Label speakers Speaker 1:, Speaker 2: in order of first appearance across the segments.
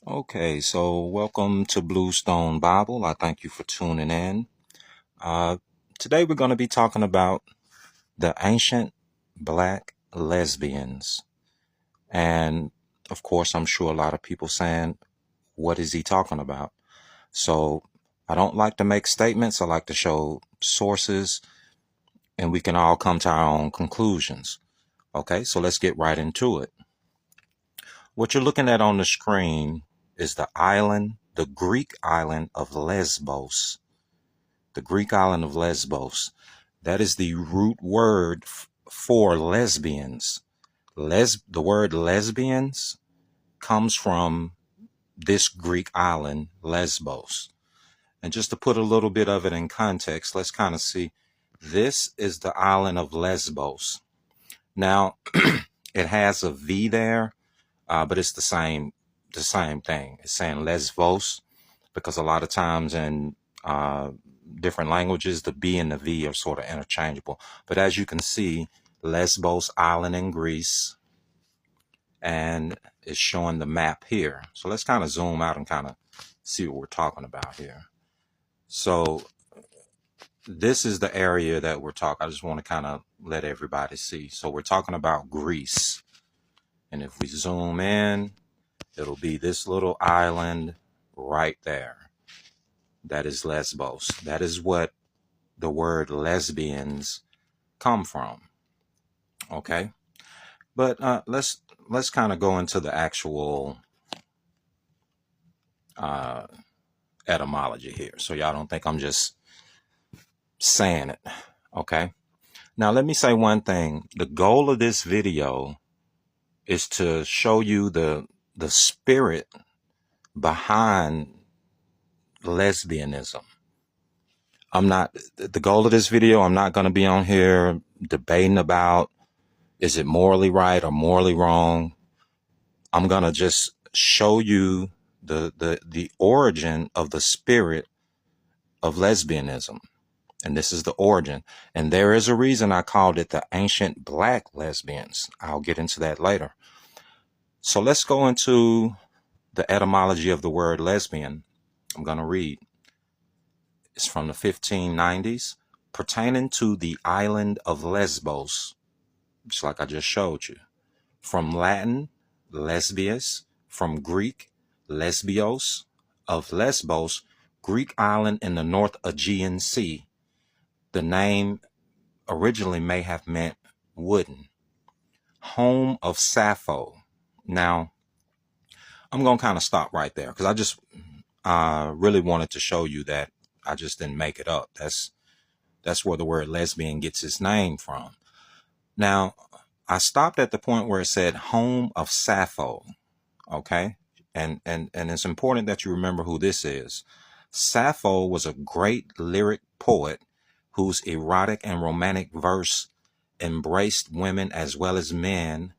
Speaker 1: Okay, so welcome to Bluestone Bible. I thank you for tuning in. Uh, Today we're going to be talking about the ancient black lesbians. And of course, I'm sure a lot of people saying, what is he talking about? So I don't like to make statements. I like to show sources and we can all come to our own conclusions. Okay, so let's get right into it. What you're looking at on the screen is the Greek island of Lesbos. The Greek island of Lesbos. That is the root word for lesbians. The word lesbians comes from this Greek island, Lesbos. And just to put a little bit of it in context, let's kind of see. This is the island of Lesbos. Now, it has a V there, but it's the same thing. It's saying Lesbos because a lot of times in different languages, the B and the V are sort of interchangeable. But as you can see, Lesbos Island in Greece, and it's showing the map here. So let's kind of zoom out and kind of see what we're talking about here. So this is the area that we're talking. I just want to kind of let everybody see. So we're talking about Greece. And if we zoom in, it'll be this little island right there. That is Lesbos. That is what the word lesbians come from. Okay, but let's kind of go into the actual uh, etymology here, so y'all don't think I'm just saying it. Okay. Now let me say one thing. The goal of this video is to show you the spirit behind lesbianism. The goal of this video, I'm not going to be on here debating about is it morally right or morally wrong. I'm going to just show you the origin of the spirit of lesbianism. And this is the origin. And there is a reason I called it the ancient black lesbians. I'll get into that later. So let's go into the etymology of the word lesbian. I'm going to read. It's from the 1590s, pertaining to the island of Lesbos, just like I just showed you. From Latin, lesbius, from Greek, lesbios, of Lesbos, Greek island in the North Aegean Sea. The name originally may have meant wooden. Home of Sappho. Now, I'm going to kind of stop right there because I just really wanted to show you that I just didn't make it up. That's where the word lesbian gets its name from. Now, I stopped at the point where it said home of Sappho. Okay. And it's important that you remember who this is. Sappho was a great lyric poet whose erotic and romantic verse embraced women as well as men,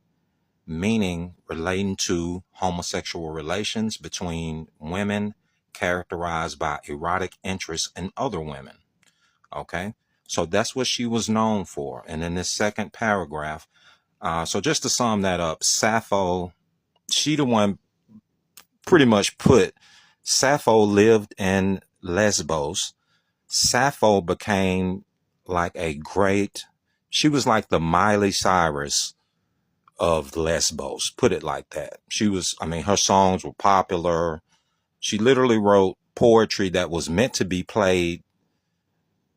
Speaker 1: meaning relating to homosexual relations between women characterized by erotic interest in other women. Okay. So that's what she was known for. And in this second paragraph, so just to sum that up, Sappho, she the one pretty much put Sappho lived in Lesbos. Sappho became like she was like the Miley Cyrus of Lesbos, put it like that. Her songs were popular. She literally wrote poetry that was meant to be played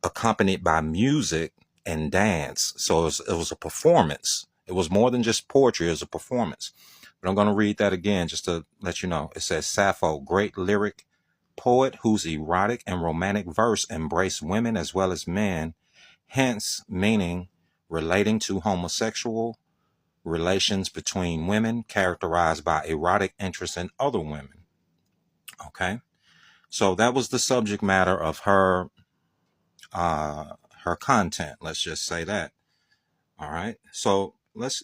Speaker 1: accompanied by music and dance. So it was a performance. It was more than just poetry, it was a performance. But I'm going to read that again just to let you know. It says, Sappho, great lyric poet whose erotic and romantic verse embraced women as well as men, hence meaning relating to homosexual relations between women characterized by erotic interest in other women. Okay. So that was the subject matter of her content. Let's just say that. All right. So let's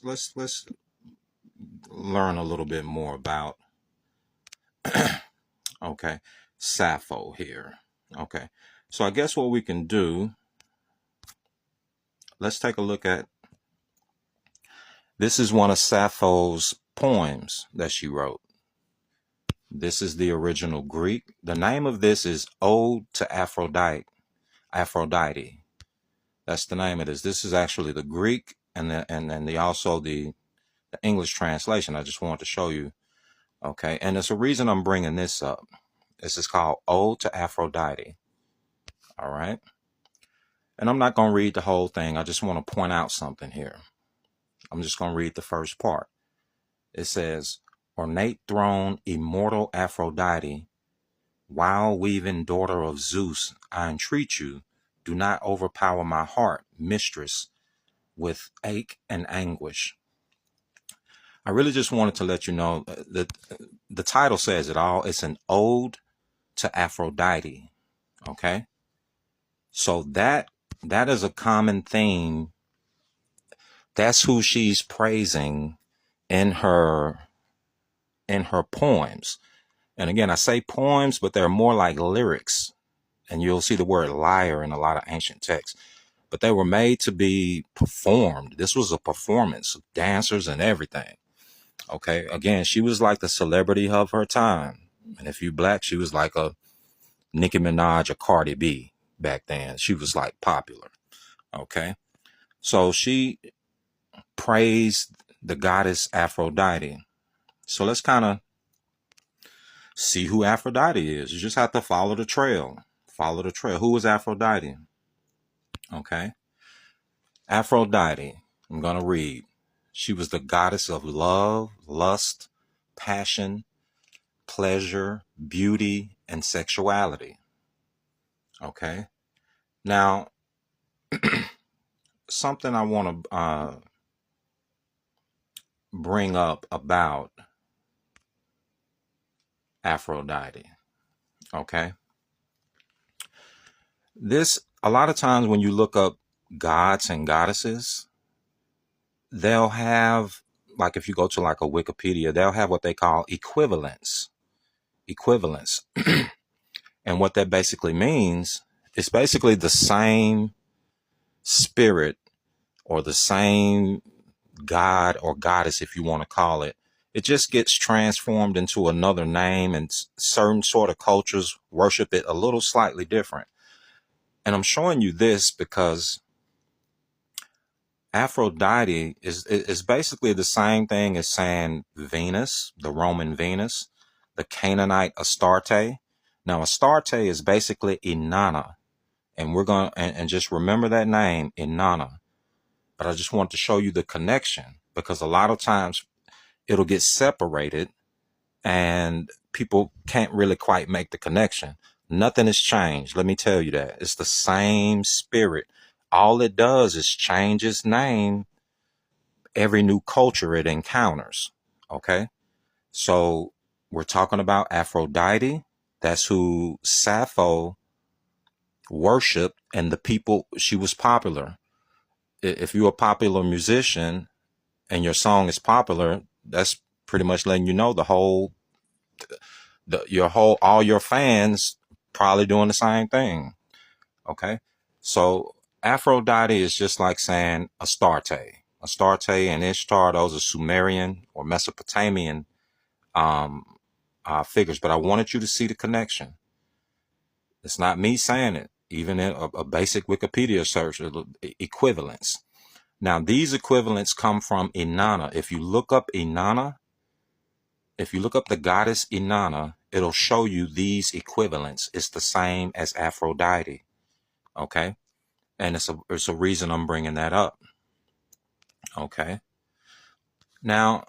Speaker 1: learn a little bit more about okay, Sappho here. Okay. So I guess what we can do, let's take a look at, this is one of Sappho's poems that she wrote. This is the original Greek. The name of this is Ode to Aphrodite. Aphrodite. That's the name of this. This is actually the Greek and also the English translation. I just wanted to show you. Okay, and there's a reason I'm bringing this up. This is called Ode to Aphrodite. All right. And I'm not going to read the whole thing. I just want to point out something here. I'm just going to read the first part. It says, ornate throne, immortal Aphrodite, wild weaving daughter of Zeus, I entreat you, do not overpower my heart, mistress, with ache and anguish. I really just wanted to let you know that the title says it all. It's an ode to Aphrodite. Okay. So that is a common theme. That's who she's praising in her poems. And again, I say poems, but they're more like lyrics. And you'll see the word lyre in a lot of ancient texts. But they were made to be performed. This was a performance of dancers and everything. Okay. Again, she was like the celebrity of her time. And if you black, she was like a Nicki Minaj or Cardi B back then. She was like popular. Okay. So she praised the goddess Aphrodite. So let's kind of see who Aphrodite is. You just have to follow the trail. Follow the trail. Who is Aphrodite? Okay. Aphrodite, I'm going to read. She was the goddess of love, lust, passion, pleasure, beauty, and sexuality. Okay. Now, something I want to bring up about Aphrodite. Okay. This, a lot of times when you look up gods and goddesses, they'll have, like if you go to like a Wikipedia, they'll have what they call equivalents. And what that basically means is basically the same spirit or the same god or goddess, if you want to call it. It just gets transformed into another name, and certain sort of cultures worship it a little slightly different. And I'm showing you this because Aphrodite is basically the same thing as saying Venus, the Roman Venus, the Canaanite Astarte. Now, Astarte is basically Inanna, and we're going to, and just remember that name, Inanna. But I just want to show you the connection, because a lot of times it'll get separated and people can't really quite make the connection. Nothing has changed. Let me tell you that. It's the same spirit. All it does is change its name every new culture it encounters. Okay. So we're talking about Aphrodite. That's who Sappho worshiped, and the people, she was popular. If you're a popular musician and your song is popular, that's pretty much letting you know all your fans probably doing the same thing. Okay. So Aphrodite is just like saying Astarte. Astarte and Ishtar, those are Sumerian or Mesopotamian figures. But I wanted you to see the connection. It's not me saying it. Even in a basic Wikipedia search, equivalents. Now, these equivalents come from Inanna. If you look up Inanna, if you look up the goddess Inanna, it'll show you these equivalents. It's the same as Aphrodite. Okay. And it's a reason I'm bringing that up. Okay. Now,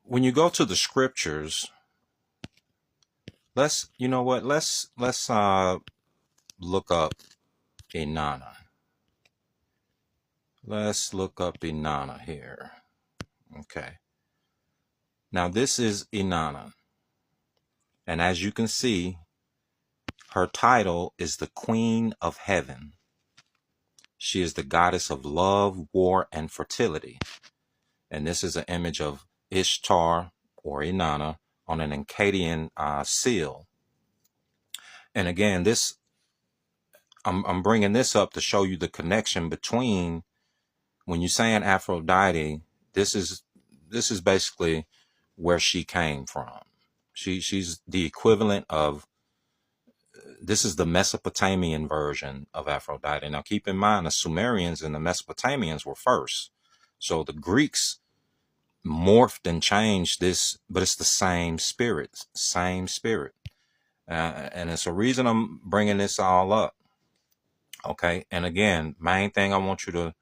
Speaker 1: when you go to the scriptures, let's look up Inanna. Let's look up Inanna here. Okay. Now, this is Inanna. And as you can see, her title is the Queen of Heaven. She is the goddess of love, war, and fertility. And this is an image of Ishtar or Inanna on an Akkadian seal. And again, I'm bringing this up to show you the connection between, when you're saying Aphrodite, this is basically where she came from. She's the equivalent of, this is the Mesopotamian version of Aphrodite. Now keep in mind, the Sumerians and the Mesopotamians were first. So the Greeks morphed and changed this, but it's the same spirit, same spirit. And it's a reason I'm bringing this all up. Okay. And again, main thing I want you to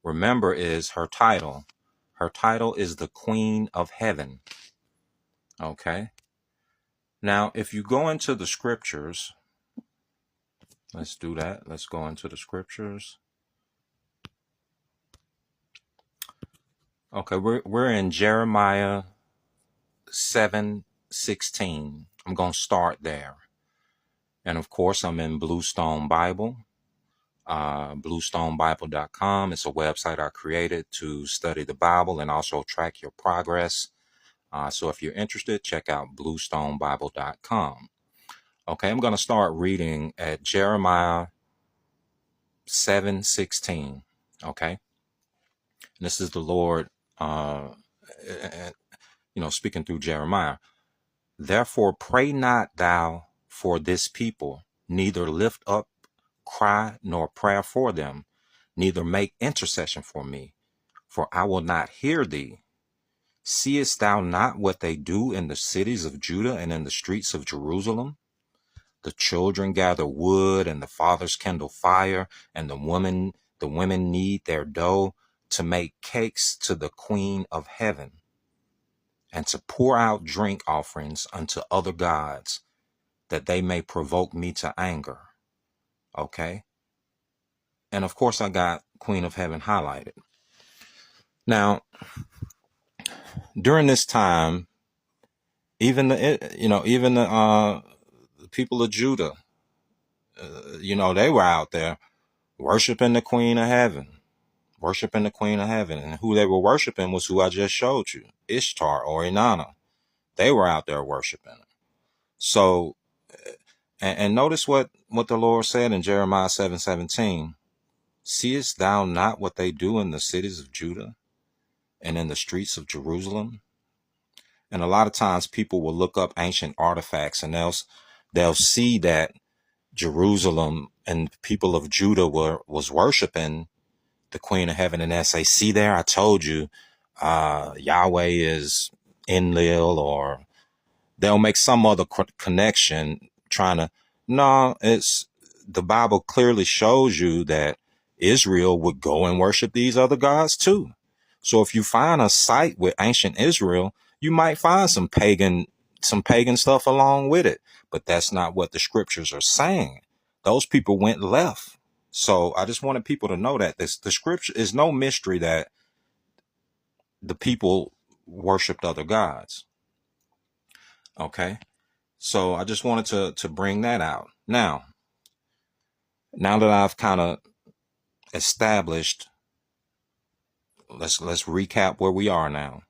Speaker 1: remember is her title. Her title is the Queen of Heaven. Okay. Now, if you go into the scriptures, let's do that. Let's go into the scriptures. Okay, we're in Jeremiah 7:16. I'm going to start there. And of course, I'm in Bluestone Bible, bluestonebible.com. It's a website I created to study the Bible and also track your progress. So if you're interested, check out bluestonebible.com. Okay, I'm going to start reading at Jeremiah 7:16. Okay, and this is the Lord, speaking through Jeremiah. Therefore, pray not thou for this people, neither lift up cry nor prayer for them, neither make intercession for me, for I will not hear thee. Seest thou not what they do in the cities of Judah and in the streets of Jerusalem? The children gather wood, and the fathers kindle fire, and the women knead their dough to make cakes to the Queen of Heaven, and to pour out drink offerings unto other gods, that they may provoke me to anger. Okay? And of course, I got Queen of Heaven highlighted. Now, during this time, even the people of Judah, they were out there worshiping the Queen of Heaven, and who they were worshiping was who I just showed you, Ishtar or Inanna. They were out there worshiping her. So, and notice what the Lord said in Jeremiah 7:17. Seest thou not what they do in the cities of Judah and in the streets of Jerusalem? And a lot of times people will look up ancient artifacts and they'll see that Jerusalem and people of Judah was worshiping the Queen of Heaven, and they'll say, see there, I told you, Yahweh is Enlil, or they'll make some other connection no, it's the Bible clearly shows you that Israel would go and worship these other gods too. So if you find a site with ancient Israel, you might find some pagan stuff along with it, but that's not what the scriptures are saying. Those people went left. So I just wanted people to know that the scripture is no mystery that the people worshiped other gods. Okay. So I just wanted to bring that out. Now that I've kind of established, let's recap where we are now.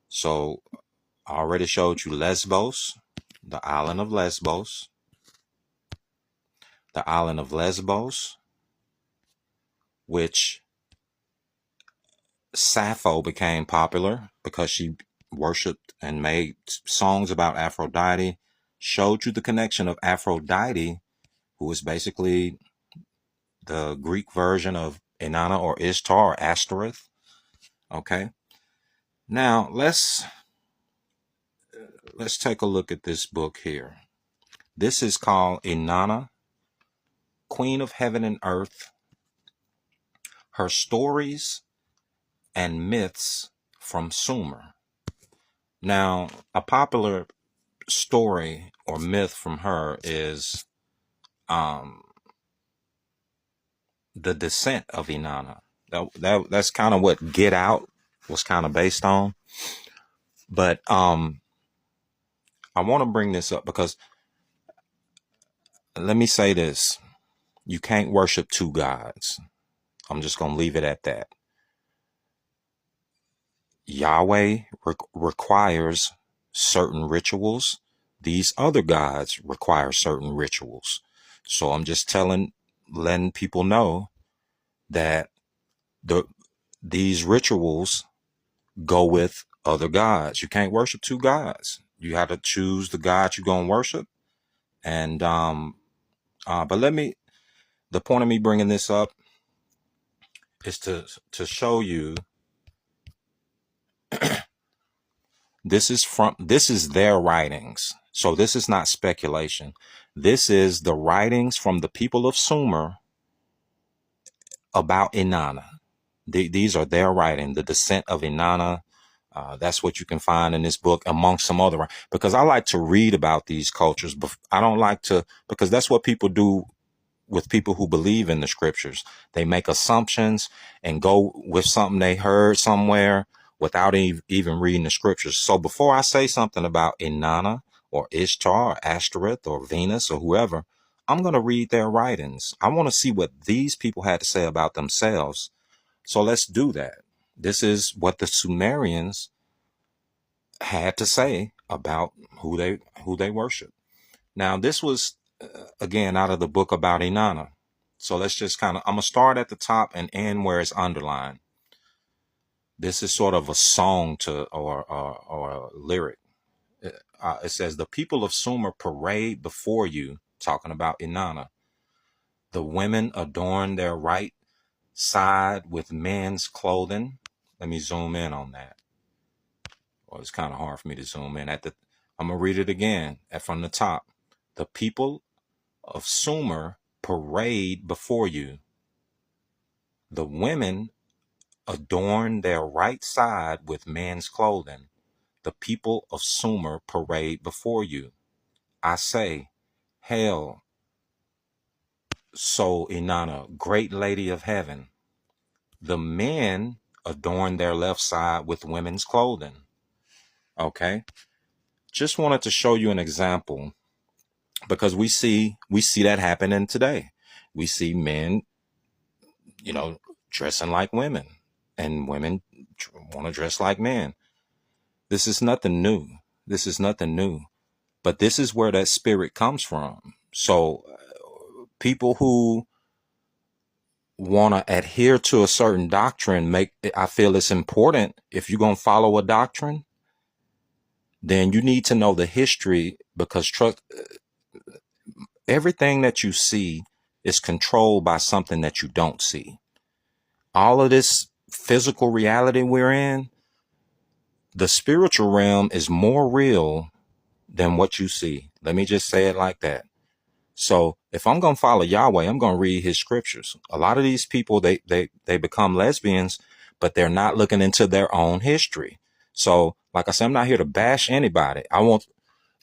Speaker 1: So I already showed you Lesbos, the island of Lesbos. The island of Lesbos, which Sappho became popular because she worshipped and made songs about Aphrodite. Showed you the connection of Aphrodite, who is basically the Greek version of Inanna or Ishtar or Ashtoreth. Okay. Now let's take a look at this book here. This is called Inanna, Queen of Heaven and Earth, Her Stories and Myths from Sumer. Now, a popular story or myth from her is the descent of Inanna. That's kind of what Get Out was kind of based on. But I want to bring this up because, let me say this. You can't worship two gods. I'm just going to leave it at that. Yahweh requires certain rituals. These other gods require certain rituals. So I'm just letting people know that these rituals go with other gods. You can't worship two gods. You have to choose the God you're going to worship. And, but the point of me bringing this up is to show you this is their writings. So this is not speculation. This is the writings from the people of Sumer about Inanna. These are their writing, the descent of Inanna. That's what you can find in this book, amongst some other. Because I like to read about these cultures, but I don't like to, because that's what people do with people who believe in the scriptures. They make assumptions and go with something they heard somewhere without even reading the scriptures. So before I say something about Inanna or Ishtar or Ashtoreth or Venus or whoever, I'm going to read their writings. I want to see what these people had to say about themselves. So let's do that. This is what the Sumerians had to say about who they worship. Now, this was, again, out of the book about Inanna. So let's just I'm going to start at the top and end where it's underlined. This is sort of a song or a lyric. It says, the people of Sumer parade before you, talking about Inanna. The women adorn their right side with men's clothing. Let me zoom in on that. Well, it's kind of hard for me to zoom in. I'm going to read it again from the top. The people of Sumer parade before you. The women adorn their right side with men's clothing. The people of Sumer parade before you. I say, hail, so Inanna, great lady of heaven. The men adorn their left side with women's clothing. Okay. Just wanted to show you an example, because we see that happening today. We see men, dressing like women, and women want to dress like men. This is nothing new. This is nothing new. But this is where that spirit comes from. So people who want to adhere to a certain doctrine, I feel it's important, if you're going to follow a doctrine, then you need to know the history, because everything that you see is controlled by something that you don't see. All of this physical reality we're in, the spiritual realm is more real than what you see. Let me just say it like that. So if I'm going to follow Yahweh, I'm going to read his scriptures. A lot of these people, they become lesbians, but they're not looking into their own history. So like I said, I'm not here to bash anybody. I want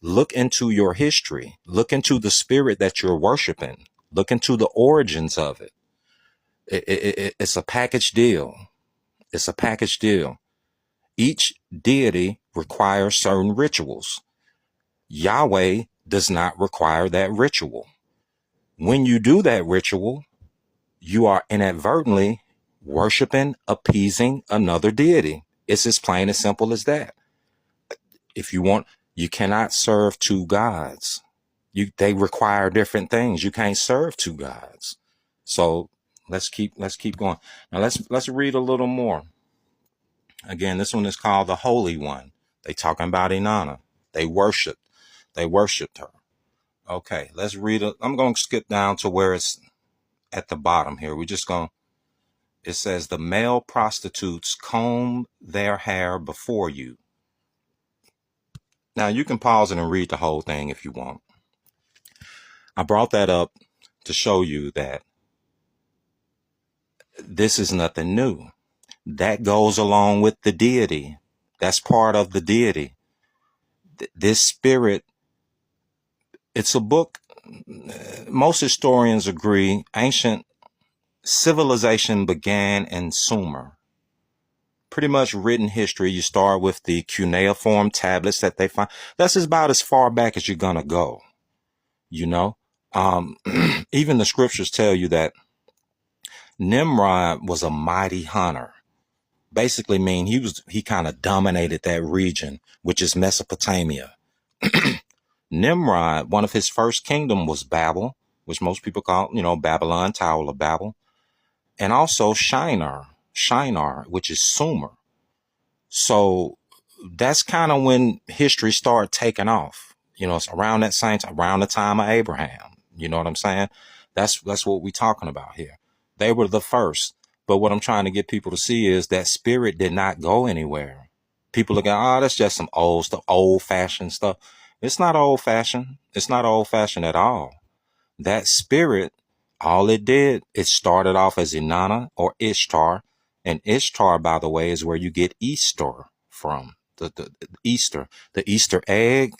Speaker 1: look into your history, look into the spirit that you're worshiping, look into the origins of it. It's a package deal. It's a package deal. Each deity requires certain rituals. Yahweh does not require that ritual. When you do that ritual, you are inadvertently worshiping, appeasing another deity. It's as plain as simple as that. If you want, you cannot serve two gods. They require different things. You can't serve two gods. So let's keep going. Now let's read a little more. Again, this one is called the Holy One. They talking about Inanna. They worshipped her. Okay, let's read it. I'm going to skip down to where it's at the bottom here. It says, the male prostitutes comb their hair before you. Now you can pause it and read the whole thing if you want. I brought that up to show you that this is nothing new. That goes along with the deity. That's part of the deity. This spirit, it's a book. Most historians agree ancient civilization began in Sumer. Pretty much written history. You start with the cuneiform tablets that they find. That's about as far back as you're going to go. Even the scriptures tell you that Nimrod was a mighty hunter. Basically mean he kind of dominated that region, which is Mesopotamia. Nimrod, one of his first kingdom was Babel, which most people call, Babylon, Tower of Babel. And also Shinar, which is Sumer. So that's kind of when history started taking off. It's around that same time, around the time of Abraham. You know what I'm saying? That's what we're talking about here. They were the first. But what I'm trying to get people to see is that spirit did not go anywhere. People look at, oh, that's just some old stuff, old fashioned stuff. It's not old fashioned. It's not old fashioned at all. That spirit, all it did, it started off as Inanna or Ishtar. And Ishtar, by the way, is where you get Easter from. The Easter, the Easter egg,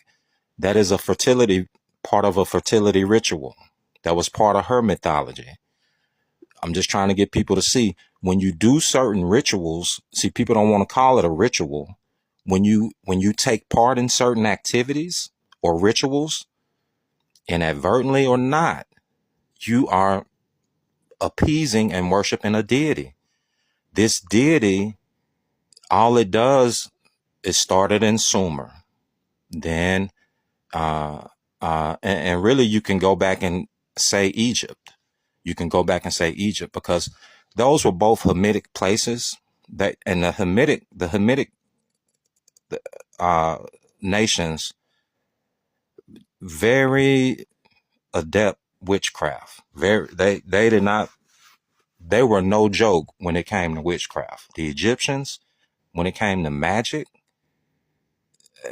Speaker 1: that is a fertility, part of a fertility ritual. That was part of her mythology. I'm just trying to get people to see when you do certain rituals, see, people don't want to call it a ritual. When you take part in certain activities or rituals, inadvertently or not, you are appeasing and worshiping a deity. This deity, all it does is started in Sumer. Then, and really you can go back and say Egypt. You can go back and say Egypt because those were both Hamitic places that, and the Hamitic nations, very adept witchcraft. They did not, they were no joke when it came to witchcraft. The Egyptians, when it came to magic,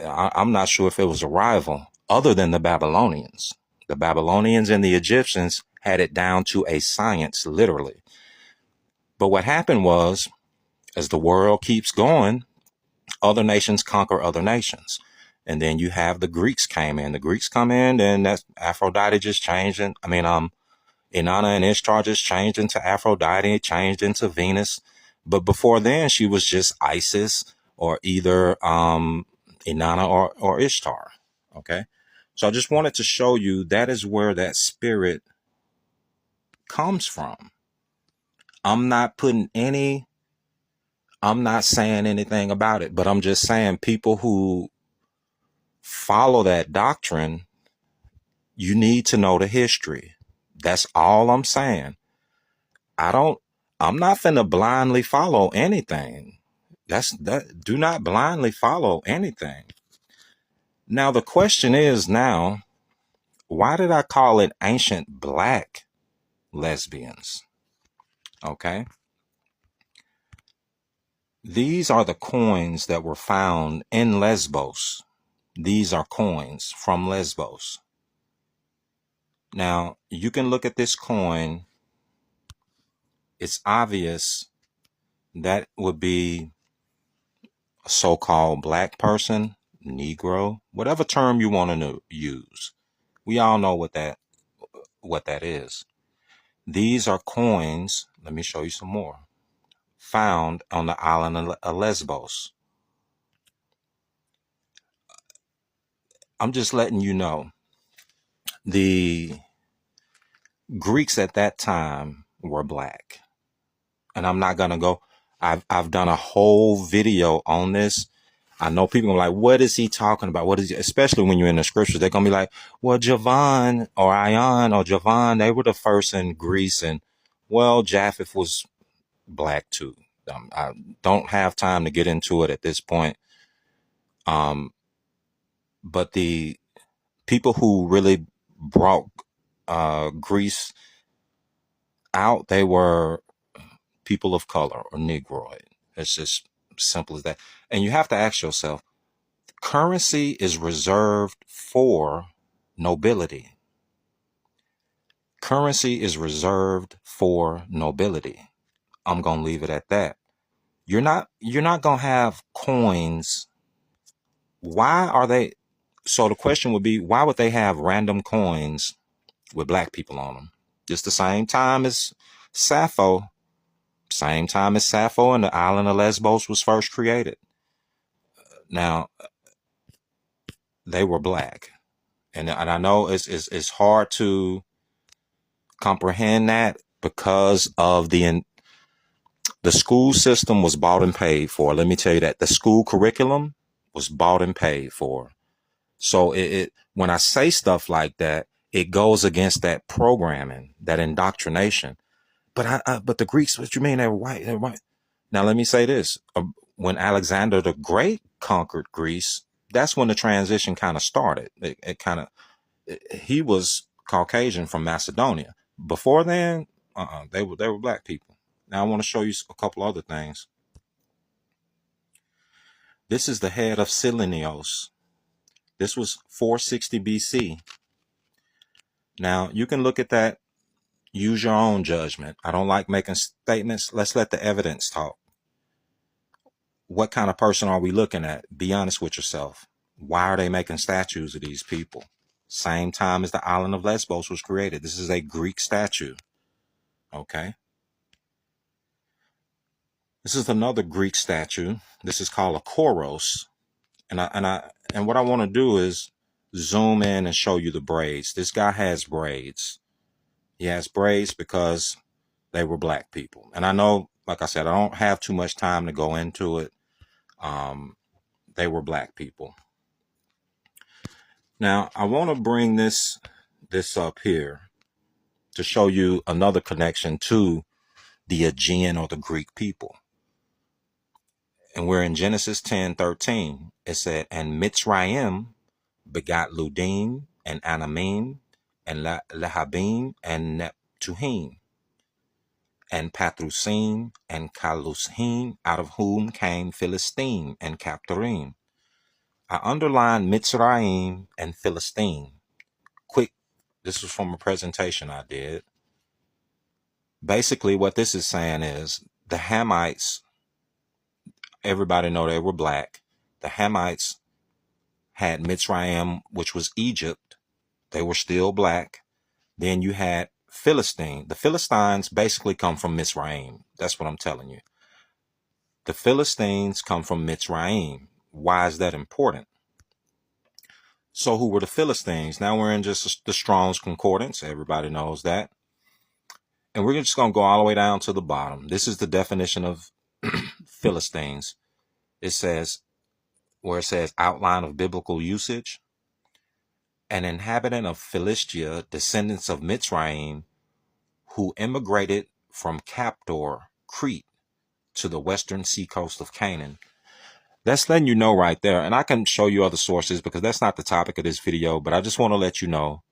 Speaker 1: I'm not sure if it was a rival other than the Babylonians. The Babylonians and the Egyptians had it down to a science, literally. But what happened was, as the world keeps going, other nations conquer other nations. And then you have the Greeks came in. The Greeks come in, and that's Aphrodite just changing. Inanna and Ishtar just changed into Aphrodite, changed into Venus. But before then, she was just Isis or either Inanna or Ishtar. Okay. So I just wanted to show you that is where that spirit comes from. I'm not saying anything about it, but I'm just saying people who follow that doctrine, you need to know the history. That's all I'm saying. I'm not finna blindly follow anything. Do not blindly follow anything. Now, the question is now, why did I call it ancient black lesbians? Okay. These are the coins that were found in Lesbos. These are coins from Lesbos. Now, you can look at this coin. It's obvious that would be a so-called black person, Negro, whatever term you want to use. We all know what that is. These are coins. Let me show you some more. Found on the island of Lesbos. I'm just letting you know. The Greeks at that time were black. And I'm not going to go. I've done a whole video on this. I know people are like, what is he talking about? What is he? Especially when you're in the scriptures, they're going to be like, well, Javan or Ion or Javan, they were the first in Greece. And well, Japheth was black too. I don't have time to get into it at this point. But the people who really brought Greece out, they were people of color or Negroid. It's just simple as that. And you have to ask yourself, currency is reserved for nobility. Currency is reserved for nobility. I'm going to leave it at that. You're not going to have coins. Why are they? So the question would be, why would they have random coins with black people on them? Just the same time as Sappho. Same time as Sappho and the island of Lesbos was first created. Now, they were black. And I know it's hard to comprehend that because of the school system was bought and paid for. Let me tell you that. The school curriculum was bought and paid for. So when I say stuff like that, it goes against that programming, that indoctrination. But the Greeks, what you mean? They were white. They were white. Now, let me say this. When Alexander the Great conquered Greece, that's when the transition kind of started. He was Caucasian from Macedonia. Before then, they were black people. Now I want to show you a couple other things. This is the head of Selenios. This was 460 BC. Now you can look at that, use your own judgment. I don't like making statements. Let's let the evidence talk. What kind of person are we looking at? Be honest with yourself. Why are they making statues of these people? Same time as the island of Lesbos was created. This is a Greek statue. Okay. This is another Greek statue. This is called a Koros. And what I want to do is zoom in and show you the braids. This guy has braids. He has braids because they were black people. And I know, like I said, I don't have too much time to go into it. They were black people. Now, I want to bring this up here to show you another connection to the Aegean or the Greek people. And we're in Genesis 10:13. It said, and Mitzrayim begot Ludim and Anamim and Lehabim and Neptuhim and Patrusim and Kalushim, out of whom came Philistine and Captorim. I underlined Mitzrayim and Philistine. Quick, this was from a presentation I did. Basically, what this is saying is the Hamites, everybody know they were black. The Hamites had Mitzrayim, which was Egypt. They were still black. Then you had Philistine. The Philistines basically come from Mitzrayim. That's what I'm telling you. The Philistines come from Mitzrayim. Why is that important? So who were the Philistines? Now we're in just the Strong's Concordance. Everybody knows that. And we're just going to go all the way down to the bottom. This is the definition of Philistines. It says, where it says outline of biblical usage, an inhabitant of Philistia, descendants of Mitzrayim, who immigrated from Captor, Crete, to the western seacoast of Canaan. That's letting you know right there. And I can show you other sources because that's not the topic of this video, but I just want to let you know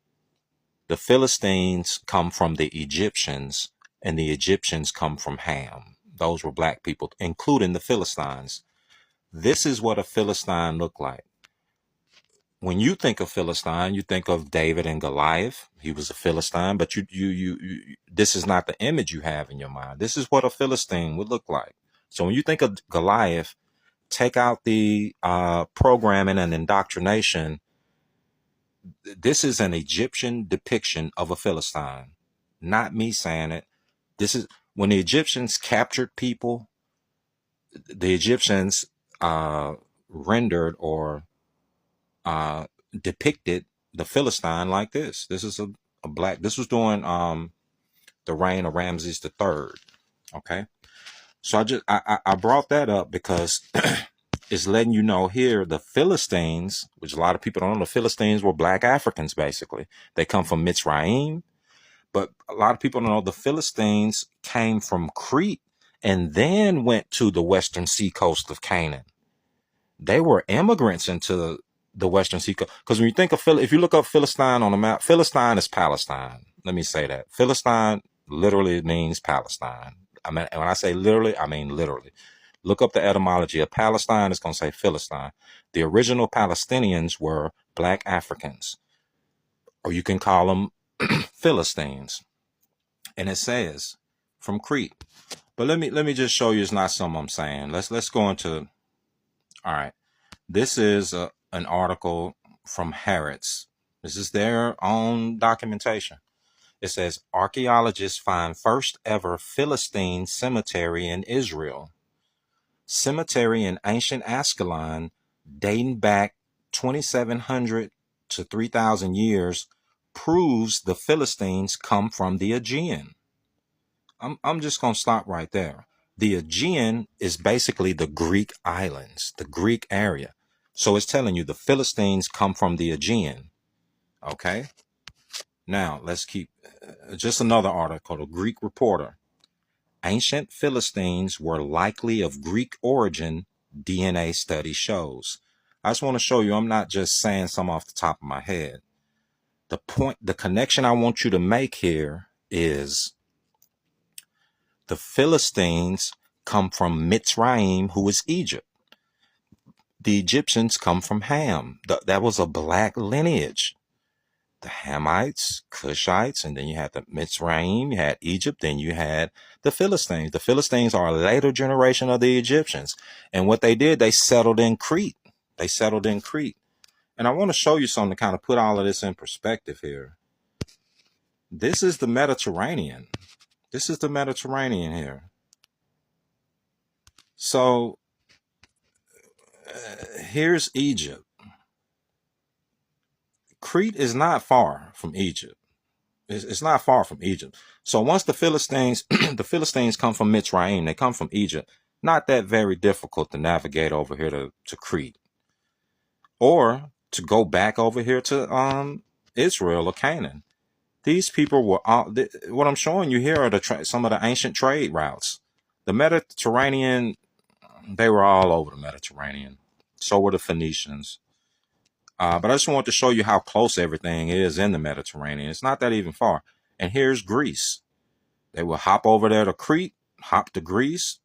Speaker 1: the Philistines come from the Egyptians and the Egyptians come from Ham. Those were black people, including the Philistines. This is what a Philistine looked like. When you think of Philistine, you think of David and Goliath. He was a Philistine, but this is not the image you have in your mind. This is what a Philistine would look like. So when you think of Goliath, take out the programming and indoctrination. This is an Egyptian depiction of a Philistine, not me saying it. This is when the Egyptians captured people. The Egyptians rendered or depicted the Philistine like this. This is a black. This was during the reign of Ramses III. Okay, so I brought that up because it's letting you know here the Philistines, which a lot of people don't know, the Philistines were black Africans basically. They come from Mitzrayim, but a lot of people don't know the Philistines came from Crete and then went to the western seacoast of Canaan. They were immigrants into the western seacoast. Because when you think of if you look up Philistine on a map, Philistine is Palestine. Let me say that. Philistine literally means Palestine. I mean, when I say literally, I mean literally. Look up the etymology of Palestine. It's going to say Philistine. The original Palestinians were black Africans, or you can call them Philistines. And it says from Crete. But let me just show you it's not something I'm saying. Let's go into. All right. This is an article from Harrods. This is their own documentation. It says archaeologists find first ever Philistine cemetery in Israel. Cemetery in ancient Ascalon dating back 2,700 to 3,000 years proves the Philistines come from the Aegean. I'm just going to stop right there. The Aegean is basically the Greek islands, the Greek area. So it's telling you the Philistines come from the Aegean. Okay. Now let's keep just another article, a Greek reporter. Ancient Philistines were likely of Greek origin DNA study shows. I just want to show you I'm not just saying something off the top of my head. The connection I want you to make here is the Philistines come from Mitzrayim, who is Egypt. The Egyptians come from Ham. That was a black lineage. The Hamites, Cushites, and then you had the Mitzrayim, you had Egypt, then you had the Philistines. The Philistines are a later generation of the Egyptians. And what they did, they settled in Crete. They settled in Crete. And I want to show you something to kind of put all of this in perspective here. This is the Mediterranean. This is the Mediterranean here. So here's Egypt. Crete is not far from Egypt. It's not far from Egypt. So once the Philistines, the Philistines come from Mitzrayim, they come from Egypt. Not that very difficult to navigate over here to Crete, or to go back over here to Israel or Canaan. These people were all. What I'm showing you here are some of the ancient trade routes. The Mediterranean, they were all over the Mediterranean. So were the Phoenicians. But I just want to show you how close everything is in the Mediterranean. It's not that even far. And here's Greece. They will hop over there to Crete, hop to Greece,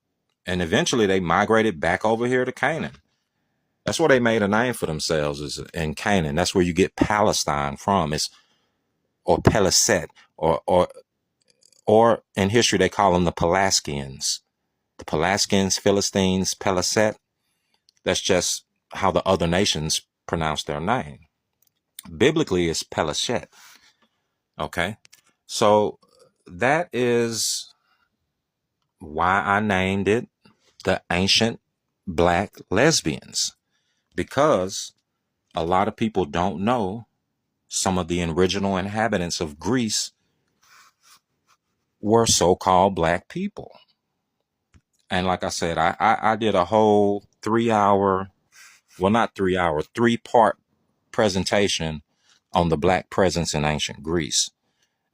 Speaker 1: and eventually they migrated back over here to Canaan. That's where they made a name for themselves, is in Canaan. That's where you get Palestine from. Or Peliset, or in history they call them the Pelasgians. The Pelasgians, Philistines, Peliset. That's just how the other nations pronounce their name. Biblically, it's Pelashet. Okay, so that is why I named it the ancient black lesbians, because a lot of people don't know some of the original inhabitants of Greece were so-called black people. And like I said, I did a whole 3-hour, well, not 3 hour, 3-part presentation on the black presence in ancient Greece.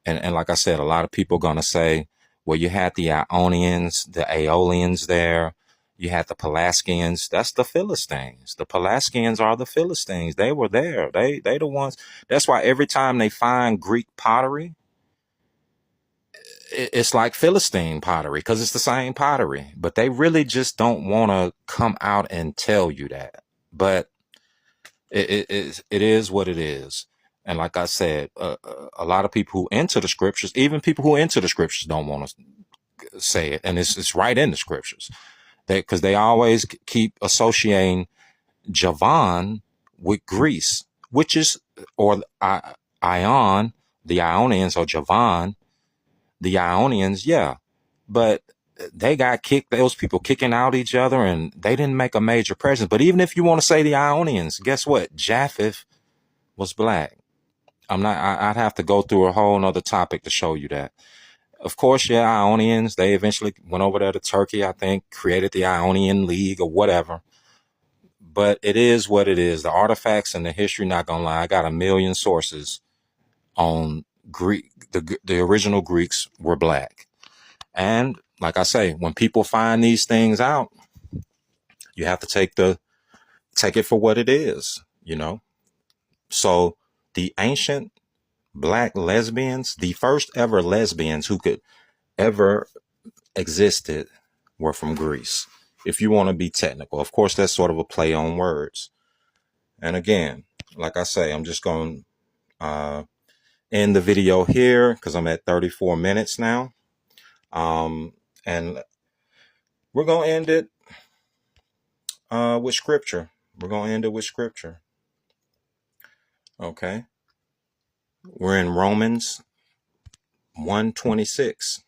Speaker 1: And like I said, a lot of people are going to say, well, you had the Ionians, the Aeolians there. You had the Pelasgians. That's the Philistines. The Pelasgians are the Philistines. They were there. They the ones. That's why every time they find Greek pottery, it's like Philistine pottery, because it's the same pottery. But they really just don't want to come out and tell you that. But it is what it is. And like I said, a lot of people who enter the scriptures, even people who enter the scriptures, don't want to say it. And it's right in the scriptures. Because they always keep associating Javan with Greece, which is, or Ion, the Ionians, or Javan, the Ionians, yeah. But they got kicked, those people kicking out each other, and they didn't make a major presence. But even if you want to say the Ionians, guess what? Japheth was black. I'd have to go through a whole nother topic to show you that. Of course, yeah, Ionians, they eventually went over there to Turkey, I think, created the Ionian League or whatever. But it is what it is. The artifacts and the history, not gonna lie, I got a million sources on Greek. The original Greeks were black. And like I say, when people find these things out, you have to take it for what it is, you know? So the ancient black lesbians, the first ever lesbians who could ever existed, were from Greece. If you want to be technical, of course, that's sort of a play on words. And again, like I say, I'm just going to end the video here because I'm at 34 minutes now. And we're going to end it with scripture. We're going to end it with scripture. Okay. We're in Romans 1:26.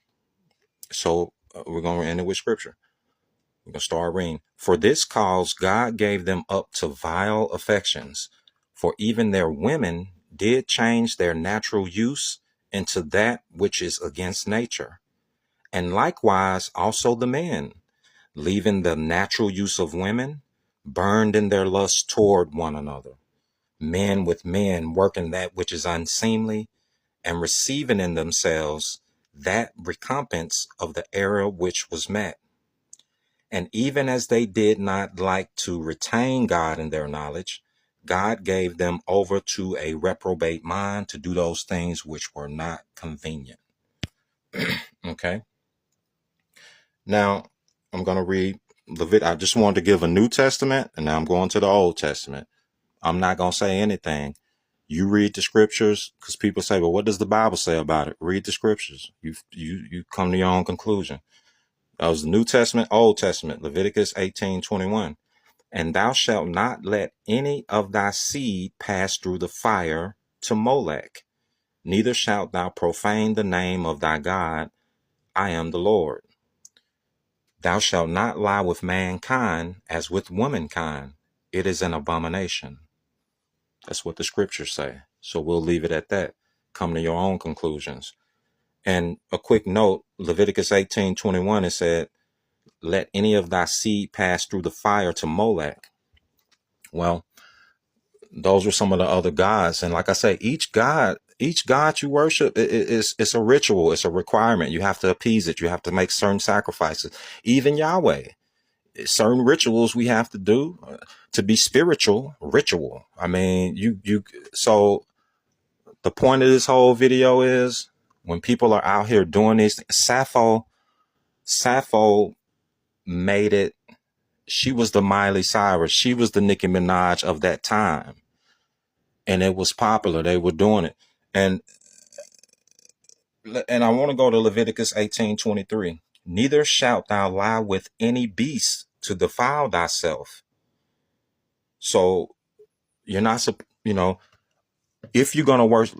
Speaker 1: So we're going to end it with scripture. We're going to start reading. For this cause God gave them up to vile affections, for even their women did change their natural use into that which is against nature. And likewise also the men, leaving the natural use of women, burned in their lust toward one another, men with men working that which is unseemly, and receiving in themselves that recompense of the error which was met. And even as they did not like to retain God in their knowledge, God gave them over to a reprobate mind to do those things which were not convenient. Okay. Now I'm going to read Leviticus. I just wanted to give a New Testament, and now I'm going to the Old Testament. I'm not going to say anything. You read the scriptures, because people say, well, what does the Bible say about it? Read the scriptures. You come to your own conclusion. That was the New Testament, Old Testament, Leviticus 18:21. And thou shalt not let any of thy seed pass through the fire to Molech, neither shalt thou profane the name of thy God. I am the Lord. Thou shalt not lie with mankind as with womankind. It is an abomination. That's what the scriptures say. So we'll leave it at that. Come to your own conclusions. And a quick note, Leviticus 18:21, it said, let any of thy seed pass through the fire to Molech. Well, those were some of the other gods. And like I say, each god you worship it's a ritual. It's a requirement. You have to appease it. You have to make certain sacrifices. Even Yahweh, certain rituals we have to do to be spiritual ritual. I mean, so the point of this whole video is when people are out here doing these, Sappho made it. She was the Miley Cyrus. She was the Nicki Minaj of that time. And it was popular. They were doing it. And I want to go to Leviticus 18:23. Neither shalt thou lie with any beast to defile thyself. So you're not, if you're going to worship,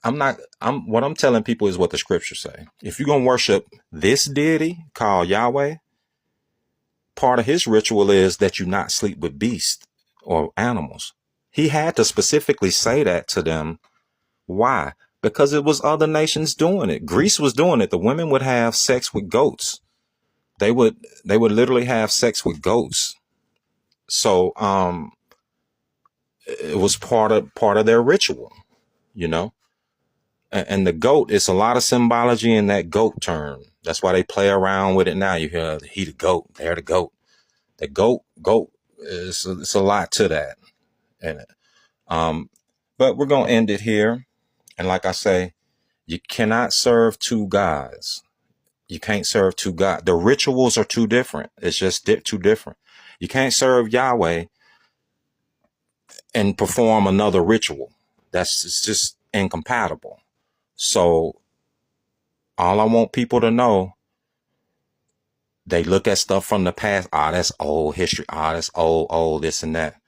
Speaker 1: what I'm telling people is what the scriptures say. If you're going to worship this deity called Yahweh, part of his ritual is that you not sleep with beasts or animals. He had to specifically say that to them. Why? Because it was other nations doing it. Greece was doing it. The women would have sex with goats. They would literally have sex with goats. So it was part of their ritual, you know. And the goat, it's a lot of symbology in that goat term. That's why they play around with it now. You hear he the goat, they're the goat. The goat is it's a lot to that. And but we're gonna end it here. And like I say, you cannot serve two gods. You can't serve two gods. The rituals are too different. It's just too different. You can't serve Yahweh and perform another ritual. It's just incompatible. So all I want people to know, they look at stuff from the past. That's old history. That's old, this and that.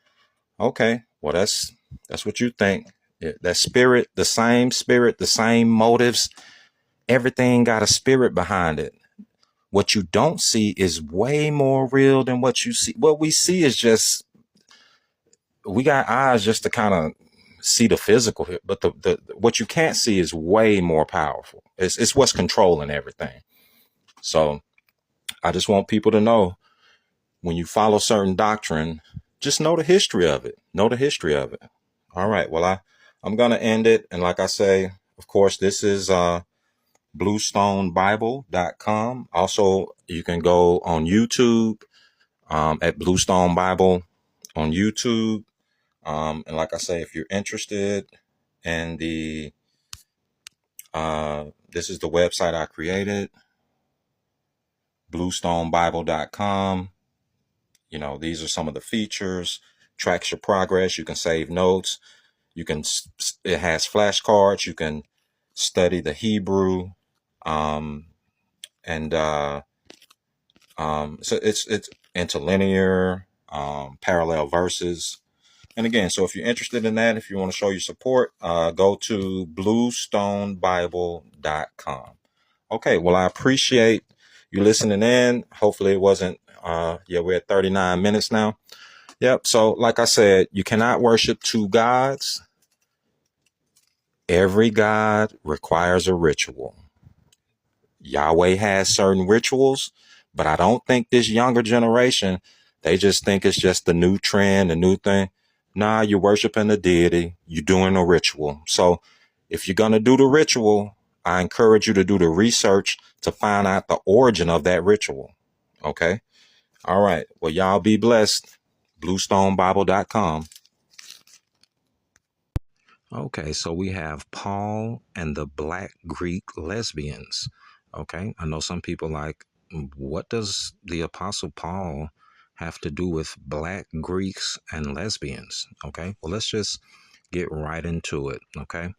Speaker 1: Okay, well, that's what you think. That spirit, the same motives, everything got a spirit behind it. What you don't see is way more real than what you see. What we see is just, we got eyes just to kind of see the physical here, but the what you can't see is way more powerful. It's what's controlling everything. So I just want people to know, when you follow certain doctrine, just know the history of it. All right. Well, I'm going to end it. And like I say, of course, this is bluestonebible.com. Also, you can go on YouTube at Bluestone Bible on YouTube. And like I say, if you're interested in this is the website I created, bluestonebible.com. These are some of the features. Tracks your progress. You can save notes. It has flashcards. You can study the Hebrew. So it's interlinear, parallel verses. And again, so if you're interested in that, if you want to show your support, go to bluestonebible.com. Okay, well, I appreciate you listening in. Hopefully it wasn't, we're at 39 minutes now. Yep. So like I said, you cannot worship two gods. Every god requires a ritual. Yahweh has certain rituals, but I don't think this younger generation, they just think it's just the new trend, the new thing. Nah, you're worshiping the deity. You're doing a ritual. So if you're going to do the ritual, I encourage you to do the research to find out the origin of that ritual. Okay. All right. Well, y'all be blessed. BluestoneBible.com. Okay, so we have Paul and the Black Greek Lesbians. Okay, I know some people like, what does the Apostle Paul have to do with Black Greeks and lesbians? Okay, well, let's just get right into it. Okay,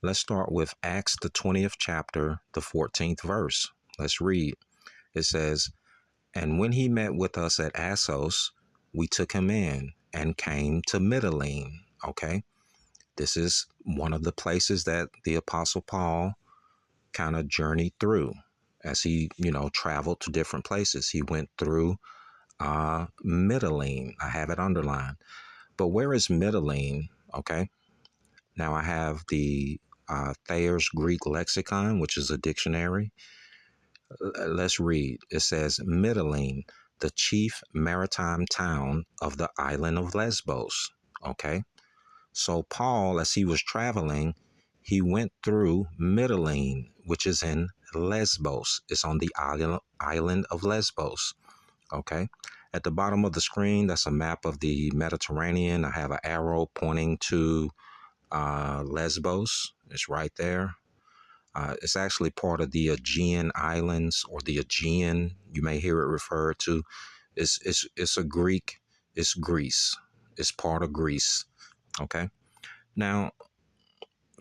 Speaker 1: let's start with Acts, the 20th chapter, the 14th verse. Let's read. It says, "And when he met with us at Assos, we took him in and came to Mitylene." Okay, this is one of the places that the Apostle Paul kind of journeyed through as he, traveled to different places. He went through Mitylene. I have it underlined. But where is Mitylene? Okay. Now I have the Thayer's Greek Lexicon, which is a dictionary. Let's read. It says Mitylene, the chief maritime town of the island of Lesbos. Okay. So Paul, as he was traveling, he went through Mitylene, which is in Lesbos. It's on the island of Lesbos. Okay. At the bottom of the screen, that's a map of the Mediterranean. I have an arrow pointing to Lesbos. It's right there. It's actually part of the Aegean Islands, or the Aegean. You may hear it referred to. It's a Greek. It's Greece. It's part of Greece. Okay. Now,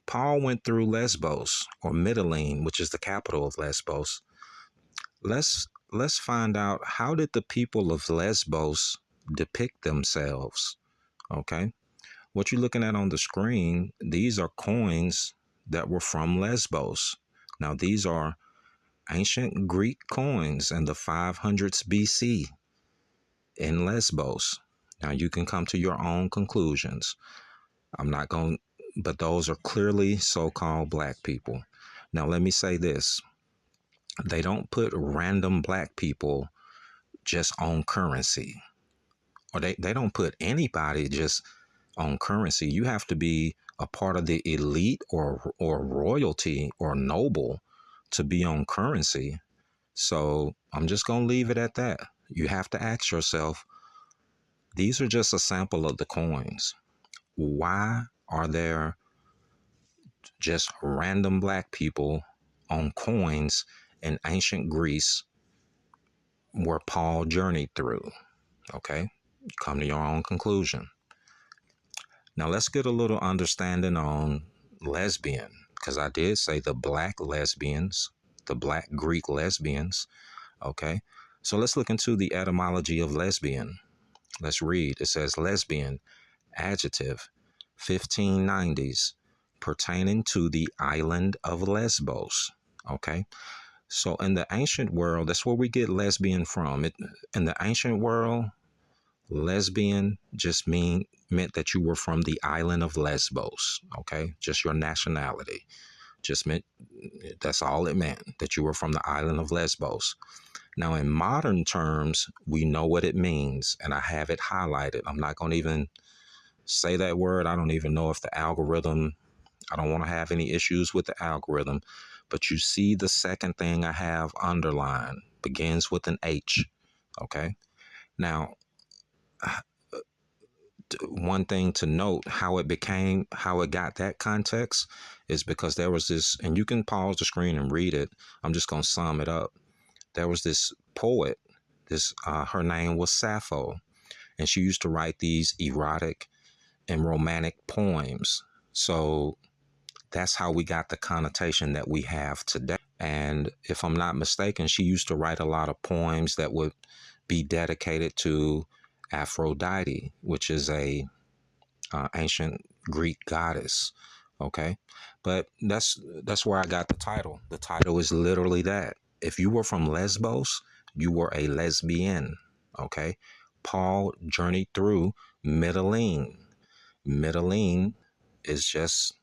Speaker 1: Paul went through Lesbos, or Mitylene, which is the capital of Lesbos. Let's find out, how did the people of Lesbos depict themselves? Okay. What you're looking at on the screen, these are coins that were from Lesbos. Now, these are ancient Greek coins in the 500s BC in Lesbos. Now, you can come to your own conclusions. I'm not going, but those are clearly so-called black people. Now, let me say this. They don't put random black people just on currency, or they don't put anybody just on currency. You have to be a part of the elite or royalty or noble to be on currency. So I'm just going to leave it at that. You have to ask yourself, these are just a sample of the coins. Why are there just random black people on coins in ancient Greece where Paul journeyed through? Okay, come to your own conclusion. Now let's get a little understanding on lesbian, because I did say the black lesbians, the black Greek lesbians. Okay, so let's look into the etymology of lesbian. Let's read. It says lesbian, adjective, 1590s, pertaining to the island of Lesbos. Okay, so in the ancient world, that's where we get lesbian from. In the ancient world, lesbian just meant that you were from the island of Lesbos. Okay, just your nationality. Just meant, that's all it meant, that you were from the island of Lesbos. Now, in modern terms, we know what it means, and I have it highlighted. I'm not going to even say that word. I don't even know if the algorithm, I don't want to have any issues with the algorithm, but you see the second thing I have underlined begins with an H. Okay. Now, one thing to note, how it got that context is because there was this, and you can pause the screen and read it. I'm just going to sum it up. There was this poet, her name was Sappho, and she used to write these erotic and romantic poems. So that's how we got the connotation that we have today. And if I'm not mistaken, she used to write a lot of poems that would be dedicated to Aphrodite, which is a ancient Greek goddess. Okay, but that's where I got the title. The title is literally that. If you were from Lesbos, you were a lesbian. Okay, Paul journeyed through Mitylene. Mitylene is just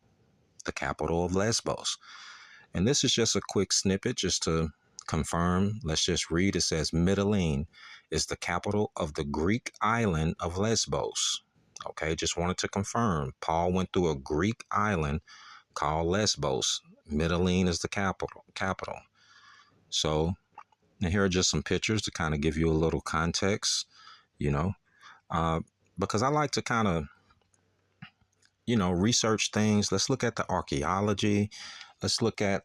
Speaker 1: the capital of Lesbos. And this is just a quick snippet just to confirm. Let's just read. It says Mitylene is the capital of the Greek island of Lesbos. Okay, just wanted to confirm. Paul went through a Greek island called Lesbos. Mitylene is the capital. So And here are just some pictures to kind of give you a little context, you know, uh, because I like to kind of, research things. Let's look at the archaeology. Let's look at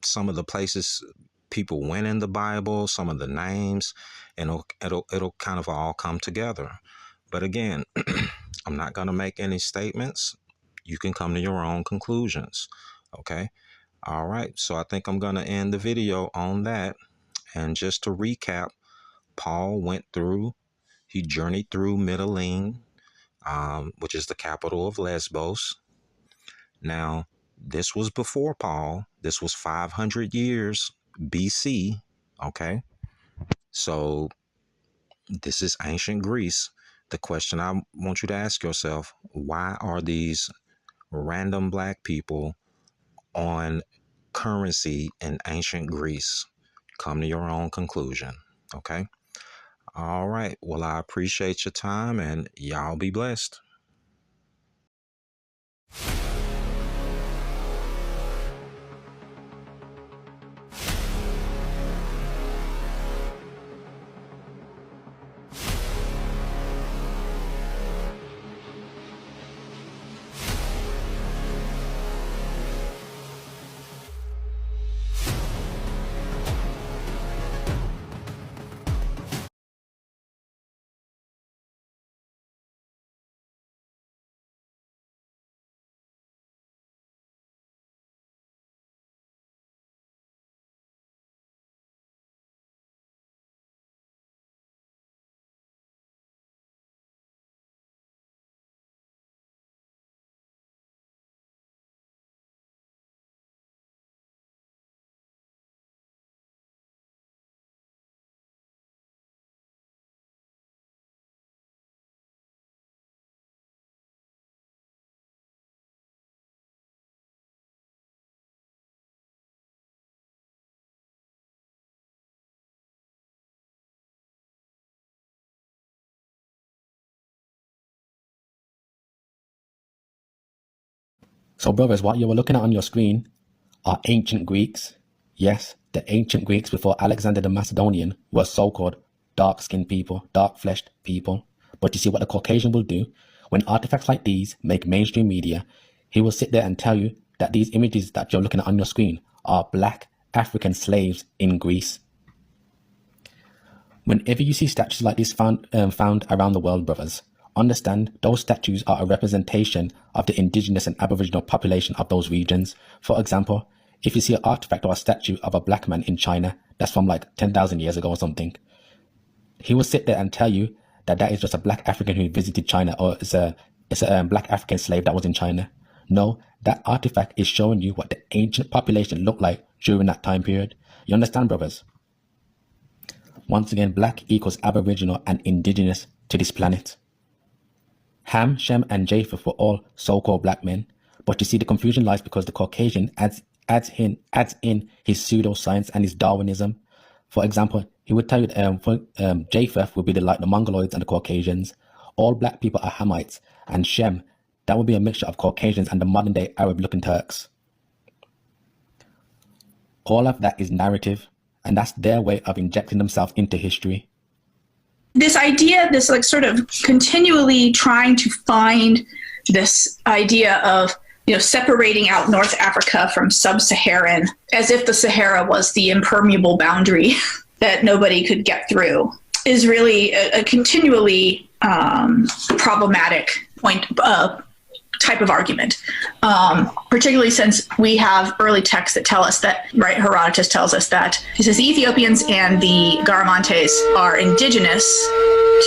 Speaker 1: some of the places people went in the Bible, some of the names, and it'll kind of all come together. But again, I'm not going to make any statements. You can come to your own conclusions. Okay. All right. So I think I'm going to end the video on that. And just to recap, Paul he journeyed through Mitylene, which is the capital of Lesbos. Now, this was before Paul. This was 500 years BC. Okay. So this is ancient Greece. The question I want you to ask yourself, why are these random black people on currency in ancient Greece? Come to your own conclusion. Okay. All right. Well, I appreciate your time and y'all be blessed.
Speaker 2: So brothers, what you were looking at on your screen are ancient Greeks. Yes, the ancient Greeks before Alexander the Macedonian were so-called dark-skinned people, dark-fleshed people. But you see what the Caucasian will do? When artifacts like these make mainstream media, he will sit there and tell you that these images that you're looking at on your screen are black African slaves in Greece. Whenever you see statues like this found around the world, brothers, understand those statues are a representation of the indigenous and aboriginal population of those regions. For example, if you see an artifact or a statue of a black man in China that's from like 10,000 years ago or something, he will sit there and tell you that that is just a black African who visited China, or it's a black African slave that was in China. No, that artifact is showing you what the ancient population looked like during that time period. You understand, brothers? Once again, black equals aboriginal and indigenous to this planet. Ham, Shem, and Japheth were all so-called black men, but you see the confusion lies because the Caucasian adds in his pseudoscience and his Darwinism. For example, he would tell you Japheth would be like the Mongoloids and the Caucasians. All black people are Hamites, and Shem, that would be a mixture of Caucasians and the modern-day Arab-looking Turks. All of that is narrative, and that's their way of injecting themselves into history.
Speaker 3: This idea, this like sort of continually trying to find this idea of, separating out North Africa from sub-Saharan, as if the Sahara was the impermeable boundary that nobody could get through, is really a continually problematic type of argument, particularly since we have early texts that tell us that, right, Herodotus tells us that, he says the Ethiopians and the Garamantes are indigenous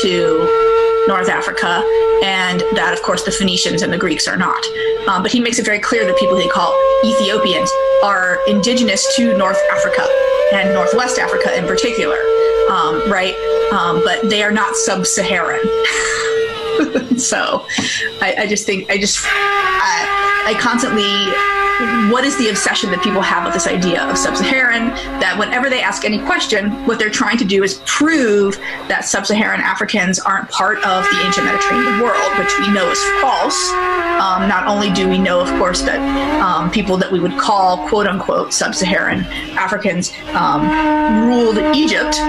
Speaker 3: to North Africa, and that, of course, the Phoenicians and the Greeks are not. But he makes it very clear that people he calls Ethiopians are indigenous to North Africa, and Northwest Africa in particular, right? But they are not sub-Saharan. So I constantly what is the obsession that people have with this idea of sub-Saharan, that whenever they ask any question, what they're trying to do is prove that sub-Saharan Africans aren't part of the ancient Mediterranean world, which we know is false. Not only do we know, of course, that people that we would call quote-unquote sub-Saharan Africans ruled Egypt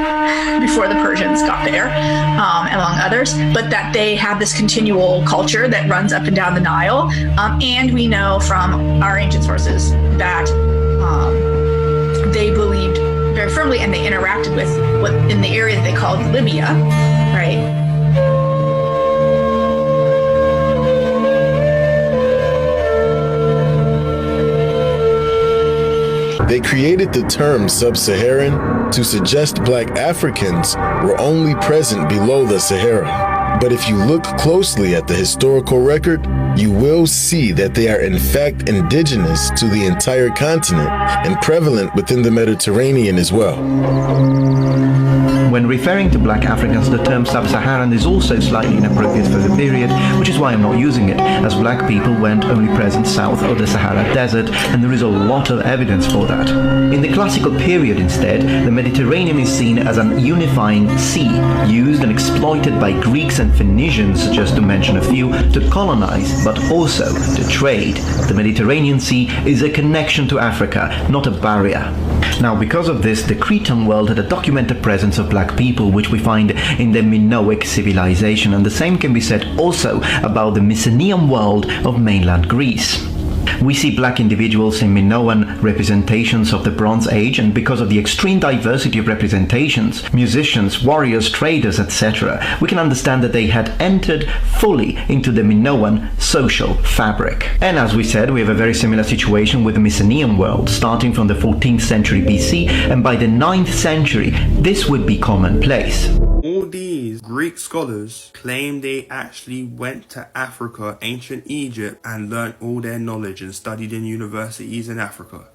Speaker 3: before the Persians got there, among others, but that they have this continual culture that runs up and down the Nile. And we know from our ancient sources that they believed very firmly, and they interacted with what in the area that they called Libya, right?
Speaker 4: They created the term sub-Saharan to suggest Black Africans were only present below the Sahara. But if you look closely at the historical record, you will see that they are in fact indigenous to the entire continent and prevalent within the Mediterranean as well.
Speaker 5: When referring to Black Africans, the term sub-Saharan is also slightly inappropriate for the period, which is why I'm not using it, as Black people weren't only present south of the Sahara Desert, and there is a lot of evidence for that. In the classical period instead, the Mediterranean is seen as an unifying sea, used and exploited by Greeks and Phoenicians, just to mention a few, to colonize, but also to trade. The Mediterranean Sea is a connection to Africa, not a barrier. Now, because of this, the Cretan world had a documented presence of Black people, which we find in the Minoic civilization, and the same can be said also about the Mycenaean world of mainland Greece. We see Black individuals in Minoan representations of the Bronze Age, and because of the extreme diversity of representations, musicians, warriors, traders, etc., we can understand that they had entered fully into the Minoan social fabric. And as we said, we have a very similar situation with the Mycenaean world, starting from the 14th century BC, and by the 9th century, this would be commonplace.
Speaker 6: All these Greek scholars claim they actually went to Africa, ancient Egypt, and learnt all their knowledge and studied in universities in Africa.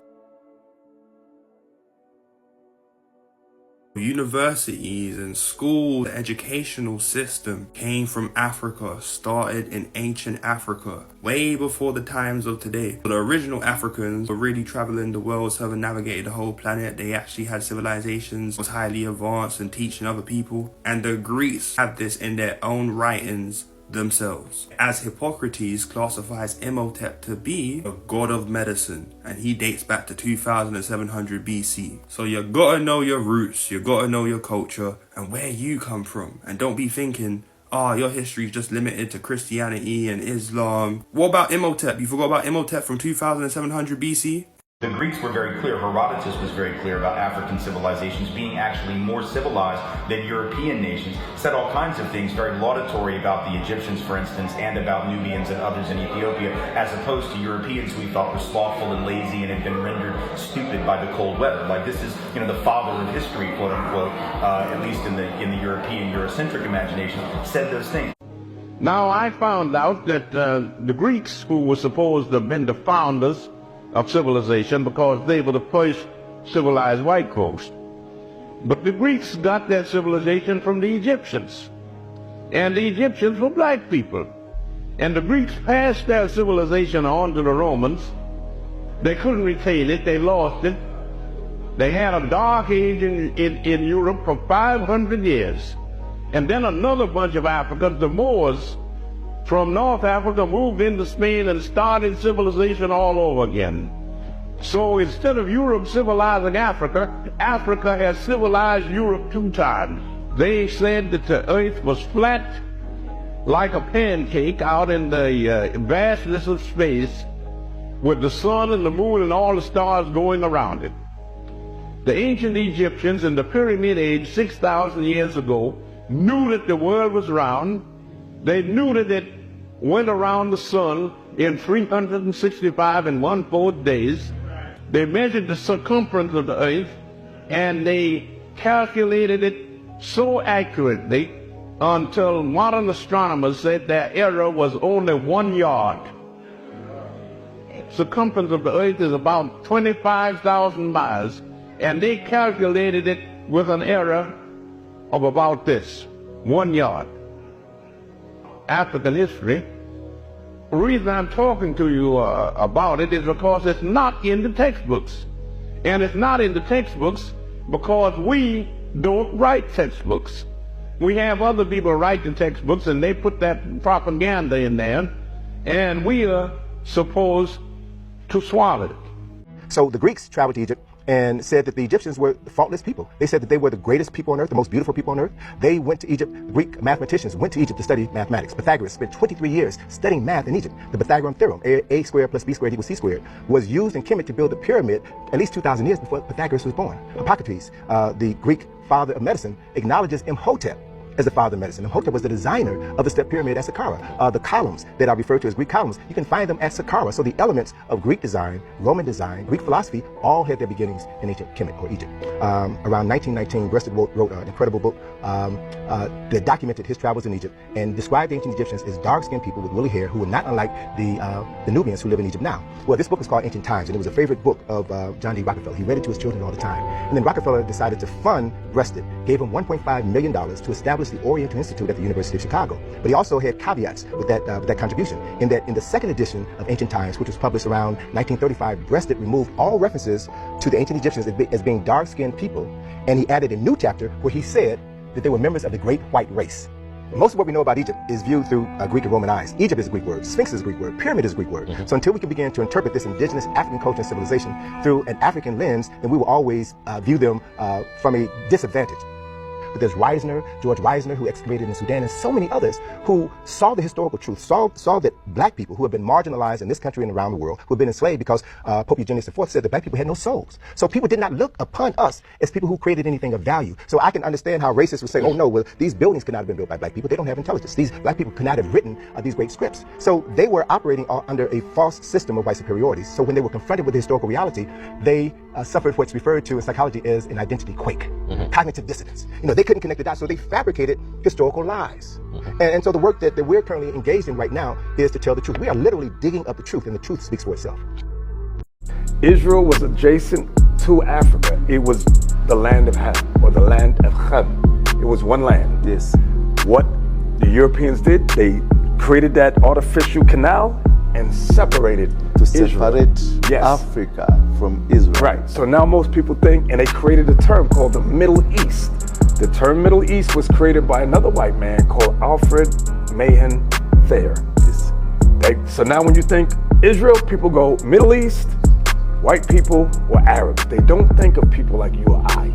Speaker 6: Universities and schools, the educational system came from Africa, started in ancient Africa, way before the times of today. The original Africans were really traveling the world, circumnavigated the whole planet. They actually had civilizations, was highly advanced in teaching other people. And the Greeks had this in their own writings themselves. As Hippocrates classifies Imhotep to be a god of medicine, and he dates back to 2700 BC. So you gotta know your roots, you gotta know your culture and where you come from, and don't be thinking, your history is just limited to Christianity and Islam. What about Imhotep? You forgot about Imhotep from 2700 BC?
Speaker 7: The Greeks were very clear, Herodotus was very clear about African civilizations being actually more civilized than European nations. Said all kinds of things very laudatory about the Egyptians, for instance, and about Nubians and others in Ethiopia, as opposed to Europeans who we thought were slothful and lazy and had been rendered stupid by the cold weather. Like, this is, the father of history, quote unquote, at least in the European, Eurocentric imagination, said those things.
Speaker 8: Now, I found out that the Greeks, who were supposed to have been the founders of civilization because they were the first civilized white folks. But the Greeks got their civilization from the Egyptians. And the Egyptians were black people. And the Greeks passed their civilization on to the Romans. They couldn't retain it, they lost it. They had a dark age in Europe for 500 years. And then another bunch of Africans, the Moors, from North Africa moved into Spain and started civilization all over again. So instead of Europe civilizing Africa, Africa has civilized Europe 2 times. They said that the earth was flat like a pancake out in the vastness of space with the sun and the moon and all the stars going around it. The ancient Egyptians in the Pyramid Age 6,000 years ago knew that the world was round. They knew that it went around the sun in 365 and 1/4 days. They measured the circumference of the earth, and they calculated it so accurately until modern astronomers said their error was only 1 yard. Circumference of the earth is about 25,000 miles, and they calculated it with an error of about this, 1 yard. African history The reason I'm talking to you about it is because it's not in the textbooks. And it's not in the textbooks because we don't write textbooks. We have other people write the textbooks and they put that propaganda in there, and we are supposed to swallow it.
Speaker 9: So the Greeks traveled to Egypt and said that the Egyptians were faultless people. They said that they were the greatest people on earth, the most beautiful people on earth. They went to Egypt. Greek mathematicians went to Egypt to study mathematics. Pythagoras spent 23 years studying math in Egypt. The Pythagorean theorem, a squared plus b squared equals c squared, was used in Kemet to build the pyramid at least 2,000 years before Pythagoras was born. Hippocrates, the Greek father of medicine, acknowledges Imhotep as the father of medicine. Imhotep was the designer of the step pyramid at Saqqara. The columns that are referred to as Greek columns, you can find them at Saqqara. So the elements of Greek design, Roman design, Greek philosophy, all had their beginnings in ancient Kemet or Egypt. Around 1919, Breasted wrote an incredible book that documented his travels in Egypt and described the ancient Egyptians as dark-skinned people with woolly hair who were not unlike the Nubians who live in Egypt now. Well, this book was called Ancient Times, and it was a favorite book of John D. Rockefeller. He read it to his children all the time. And then Rockefeller decided to fund Breasted, gave him $1.5 million to establish the Oriental Institute at the University of Chicago. But he also had caveats with that contribution, in that in the second edition of Ancient Times, which was published around 1935, Breasted removed all references to the ancient Egyptians as being dark-skinned people, and he added a new chapter where he said that they were members of the Great White Race. Most of what we know about Egypt is viewed through Greek and Roman eyes. Egypt is a Greek word, Sphinx is a Greek word, Pyramid is a Greek word. So until we can begin to interpret this indigenous African culture and civilization through an African lens, then we will always view them from a disadvantage. But there's George Reisner, who excavated in Sudan, and so many others who saw the historical truth, saw that black people who have been marginalized in this country and around the world, who have been enslaved because Pope Eugenius IV said that black people had no souls. So people did not look upon us as people who created anything of value. So I can understand how racists would say, oh no, well, these buildings could not have been built by black people. They don't have intelligence. These black people could not have written these great scripts. So they were operating under a false system of white superiority. So when they were confronted with the historical reality, they suffered what's referred to in psychology as an identity quake, cognitive dissonance. You know, they couldn't connect the dots, so they fabricated historical lies. And so the work that we're currently engaged in right now is to tell the truth. We are literally digging up the truth, and the truth speaks for itself.
Speaker 10: Israel was adjacent to Africa. It was the land of Ham, or the land of Ham. It was one land.
Speaker 11: Yes.
Speaker 10: What the Europeans did, they created that artificial canal and separated
Speaker 11: to
Speaker 10: Israel.
Speaker 11: Separate
Speaker 10: Yes.
Speaker 11: Africa from Israel.
Speaker 10: Right. So now most people think, and they created a term called the Middle East. The term Middle East was created by another white man called Alfred Mahan Thayer.
Speaker 11: Yes.
Speaker 10: So now when you think Israel, people go Middle East, white people, or Arabs. They don't think of people like you or I.